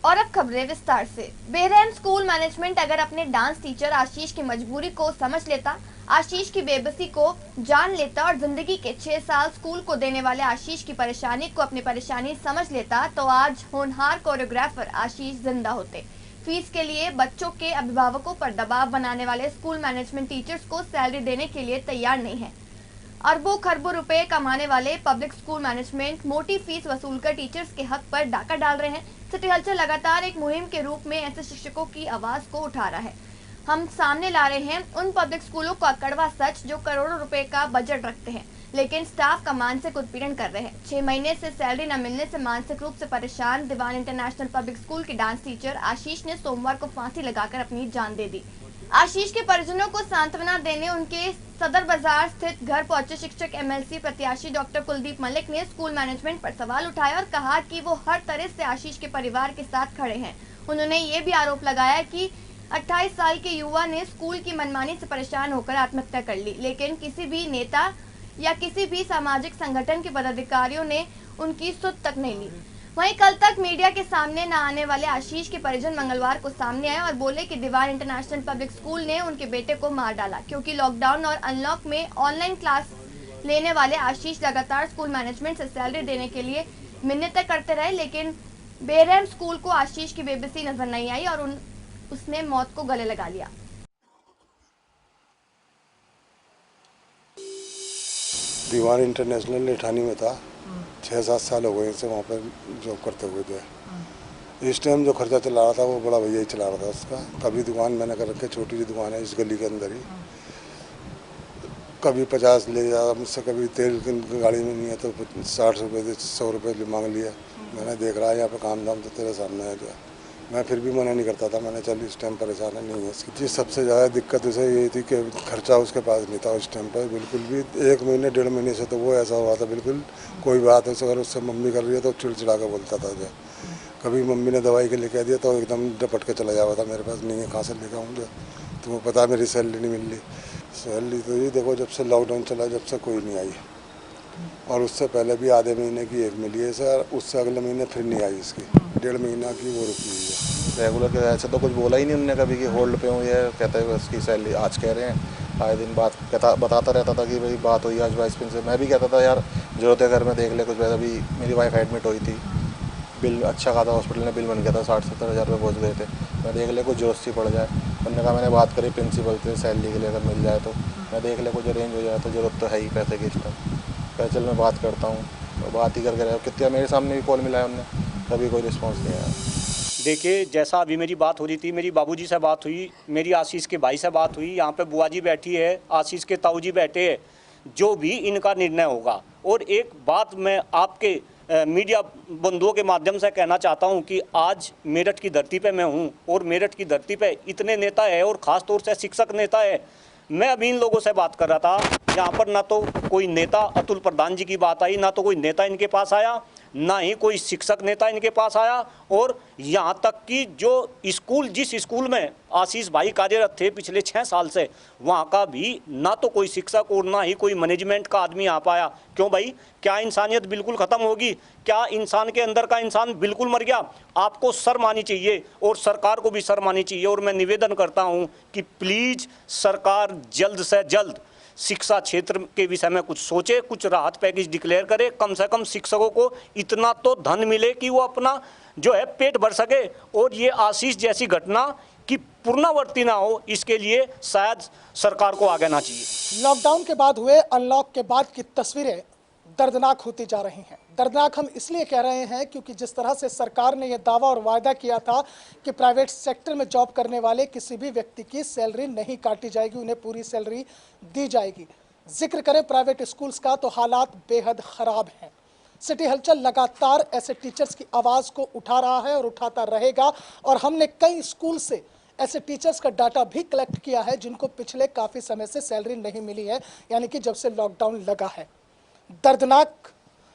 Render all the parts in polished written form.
और अब खबरें विस्तार से। बेरहम स्कूल मैनेजमेंट अगर अपने डांस टीचर आशीष की मजबूरी को समझ लेता, आशीष की बेबसी को जान लेता और जिंदगी के 6 साल स्कूल को देने वाले आशीष की परेशानी को अपनी परेशानी समझ लेता, तो आज होनहार कोरियोग्राफर आशीष जिंदा होते। फीस के लिए बच्चों के अभिभावकों पर दबाव बनाने वाले स्कूल मैनेजमेंट टीचर्स को सैलरी देने के लिए तैयार नहीं है। अरबों खरबों रुपए कमाने वाले पब्लिक स्कूल मैनेजमेंट मोटी फीस वसूलकर टीचर्स के हक पर डाका डाल रहे हैं। सिटी हलचल लगातार एक मुहिम के रूप में ऐसे शिक्षकों की आवाज को उठा रहा है। हम सामने ला रहे हैं उन पब्लिक स्कूलों का कड़वा सच जो करोड़ों रुपए का बजट रखते हैं लेकिन स्टाफ का मानसिक उत्पीड़न कर रहे हैं। 6 महीने से सैलरी न मिलने से मानसिक रूप से परेशान दीवान इंटरनेशनल पब्लिक स्कूल के डांस टीचर आशीष ने सोमवार को फांसी लगाकर अपनी जान दे दी। आशीष के परिजनों को सांत्वना देने उनके सदर बाजार स्थित घर पहुंचे शिक्षक एमएलसी प्रत्याशी डॉक्टर कुलदीप मलिक ने स्कूल मैनेजमेंट पर सवाल उठाया और कहा कि वो हर तरह से आशीष के परिवार के साथ खड़े हैं। उन्होंने ये भी आरोप लगाया कि 28 साल के युवा ने स्कूल की मनमानी से परेशान होकर आत्महत्या कर ली, लेकिन किसी भी नेता या किसी भी सामाजिक संगठन के पदाधिकारियों ने उनकी सुध तक नहीं ली। वहीं कल तक मीडिया के सामने न आने वाले आशीष के परिजन मंगलवार को सामने आए और बोले कि दीवान इंटरनेशनल पब्लिक स्कूल ने उनके बेटे को मार डाला, क्योंकि लॉकडाउन और अनलॉक में ऑनलाइन क्लास लेने वाले आशीष लगातार स्कूल मैनेजमेंट से सैलरी देने के लिए मिन्नतें करते रहे, लेकिन बेरहम स्कूल को आशीष की बेबसी नजर नहीं आई और उसने मौत को गले लगा लिया। दीवान इंटरनेशनल लेठानी में था, 6-7 साल हो गए इसे वहाँ पर जॉब करते हुए जो है। इस टाइम जो खर्चा चला रहा था वो बड़ा भैया ही चला रहा था उसका। कभी दुकान मैंने कर रखी, छोटी सी दुकान है इस गली के अंदर ही। कभी 50 ले जाता मुझसे, कभी तेल की गाड़ी में नहीं है तो 60 रुपये से 100 रुपये मांग लिया। मैंने देख रहा है यहाँ पे काम धाम तो तेरे सामने है जो है, मैं फिर भी मना नहीं करता था। मैंने चल इस टाइम परेशान है नहीं है इसकी चीज़। सबसे ज़्यादा दिक्कत उसे ये थी कि खर्चा उसके पास नहीं था उस टाइम पर बिल्कुल भी। 1 महीने 1.5 महीने से तो वो ऐसा हुआ था बिल्कुल कोई बात है अगर उससे मम्मी कर रही है तो चिड़चिड़ा कर बोलता था जो। कभी मम्मी ने दवाई के लिए कह दिया तो एकदम डपट के चला जाता था, मेरे पास नहीं है कहाँ से लेकर आऊँ जो। तुम्हें पता है मेरी सैलरी नहीं मिल रही। सैलरी तो ये देखो जब से लॉकडाउन चला जब से कोई नहीं आई, और उससे पहले भी आधे महीने की एक मिली है सर, उससे अगले महीने फिर नहीं आई इसकी। 1.5 महीना की वो रुकी हुई है। रेगुलर के ऐसे तो कुछ बोला ही नहीं उन्होंने कभी कि होल्ड पे हूँ। ये कहते हैं उसकी सैलरी आज कह रहे हैं, आए दिन बात बताता रहता था कि भाई बात हुई आज वाइस प्रिंसिपल। मैं भी कहता था यार जरूरत है घर में देख ले कुछ। वैसा भी मेरी वाइफ एडमिट हुई थी, बिल अच्छा खासा हॉस्पिटल में बिल बन गया था, 60-70 हज़ार रुपये पहुँच गए थे। मैं देख ले कुछ जरूरत सी पड़ जाए। उन्होंने कहा मैंने बात करी प्रिंसिपल से सैलरी के लिए, अगर मिल जाए तो मैं देख ले कुछ अरेंज हो जाए। तो जरूरत तो है ही पैसे की इस टाइम। कह चल मैं बात करता हूँ, तो बात ही करके रहे। कितना मेरे सामने भी कॉल मिला है उनने, कभी कोई रिस्पॉन्स नहीं आया। देखिए जैसा अभी मेरी बात हो रही थी, मेरी बाबूजी से बात हुई, मेरी आशीष के भाई से बात हुई, यहाँ पे बुआ जी बैठी है, आशीष के ताऊ जी बैठे हैं, जो भी इनका निर्णय होगा। और एक बात मैं आपके मीडिया बंधुओं के माध्यम से कहना चाहता हूं कि आज मेरठ की धरती पे मैं हूं और मेरठ की धरती पे इतने नेता है और ख़ास तौर से शिक्षक नेता है। मैं अभी इन लोगों से बात कर रहा था, यहाँ पर ना तो कोई नेता अतुल प्रधान जी की बात आई, ना तो कोई नेता इनके पास आया, ना ही कोई शिक्षक नेता इनके पास आया। और यहाँ तक कि जो स्कूल जिस स्कूल में आशीष भाई कार्यरत थे पिछले 6 साल से, वहाँ का भी ना तो कोई शिक्षक और ना ही कोई मैनेजमेंट का आदमी आ पाया। क्यों भाई, क्या इंसानियत बिल्कुल ख़त्म होगी? क्या इंसान के अंदर का इंसान बिल्कुल मर गया? आपको शर्म आनी चाहिए और सरकार को भी शर्म आनी चाहिए। और मैं निवेदन करता हूँ कि प्लीज़ सरकार जल्द से जल्द शिक्षा क्षेत्र के विषय में कुछ सोचे, कुछ राहत पैकेज डिक्लेयर करे। कम से कम शिक्षकों को इतना तो धन मिले कि वो अपना जो है पेट भर सके, और ये आशीष जैसी घटना की पुनरावृत्ति ना हो, इसके लिए शायद सरकार को आगे आना चाहिए। लॉकडाउन के बाद हुए अनलॉक के बाद की तस्वीरें दर्दनाक होती जा रही हैं। दर्दनाक हम इसलिए कह रहे हैं क्योंकि जिस तरह से सरकार ने यह दावा और वायदा किया था कि प्राइवेट सेक्टर में जॉब करने वाले किसी भी व्यक्ति की सैलरी नहीं काटी जाएगी, उन्हें पूरी सैलरी दी जाएगी। जिक्र करें प्राइवेट स्कूल्स का तो हालात बेहद ख़राब हैं। सिटी हलचल लगातार ऐसे टीचर्स की आवाज़ को उठा रहा है और उठाता रहेगा, और हमने कई स्कूल से ऐसे टीचर्स का डाटा भी कलेक्ट किया है जिनको पिछले काफ़ी समय से सैलरी नहीं मिली है, यानी कि जब से लॉकडाउन लगा है। दर्दनाक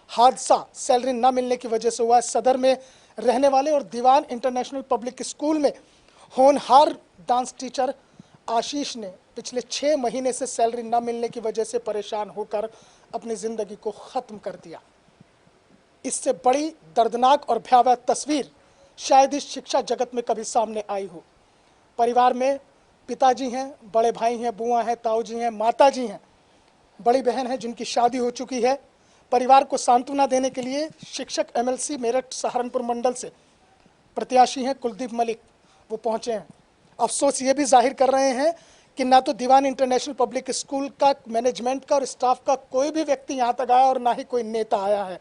हादसा सैलरी न मिलने की वजह से हुआ है। सदर में रहने वाले और दीवान इंटरनेशनल पब्लिक स्कूल में होनहार डांस टीचर आशीष ने पिछले 6 महीने से सैलरी न मिलने की वजह से परेशान होकर अपनी ज़िंदगी को ख़त्म कर दिया। इससे बड़ी दर्दनाक और भयावह तस्वीर शायद इस शिक्षा जगत में कभी सामने आई हो। परिवार में पिताजी हैं, बड़े भाई हैं, बुआ हैं, ताऊ जी हैं, माता जी हैं, बड़ी बहन है जिनकी शादी हो चुकी है। परिवार को सांत्वना देने के लिए शिक्षक एमएलसी मेरठ सहारनपुर मंडल से प्रत्याशी हैं कुलदीप मलिक, वो पहुंचे हैं। अफसोस ये भी जाहिर कर रहे हैं कि ना तो दीवान इंटरनेशनल पब्लिक स्कूल का मैनेजमेंट का और स्टाफ का कोई भी व्यक्ति यहाँ तक आया और ना ही कोई नेता आया है।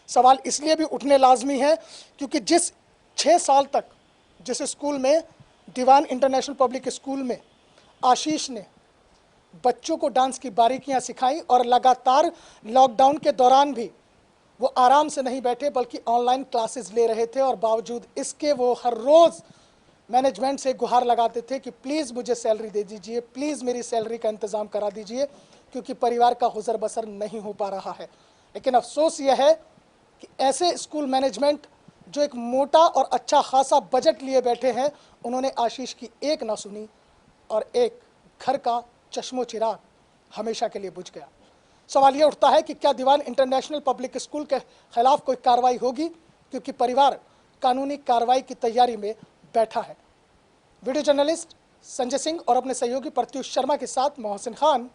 सवाल इसलिए भी उठने लाजमी है क्योंकि जिस 6 साल तक जिस स्कूल में दीवान इंटरनेशनल पब्लिक स्कूल में आशीष ने बच्चों को डांस की बारीकियां सिखाई और लगातार लॉकडाउन के दौरान भी वो आराम से नहीं बैठे बल्कि ऑनलाइन क्लासेस ले रहे थे, और बावजूद इसके वो हर रोज़ मैनेजमेंट से गुहार लगाते थे कि प्लीज़ मुझे सैलरी दे दीजिए, प्लीज़ मेरी सैलरी का इंतज़ाम करा दीजिए, क्योंकि परिवार का गुजर बसर नहीं हो पा रहा है। लेकिन अफसोस यह है कि ऐसे स्कूल मैनेजमेंट जो एक मोटा और अच्छा खासा बजट लिए बैठे हैं, उन्होंने आशीष की एक ना सुनी और एक घर का चश्मो चिराग हमेशा के लिए बुझ गया। सवाल ये उठता है कि क्या दीवान इंटरनेशनल पब्लिक स्कूल के खिलाफ कोई कार्रवाई होगी, क्योंकि परिवार कानूनी कार्रवाई की तैयारी में बैठा है। वीडियो जर्नलिस्ट संजय सिंह और अपने सहयोगी प्रत्युष शर्मा के साथ मोहसिन खान,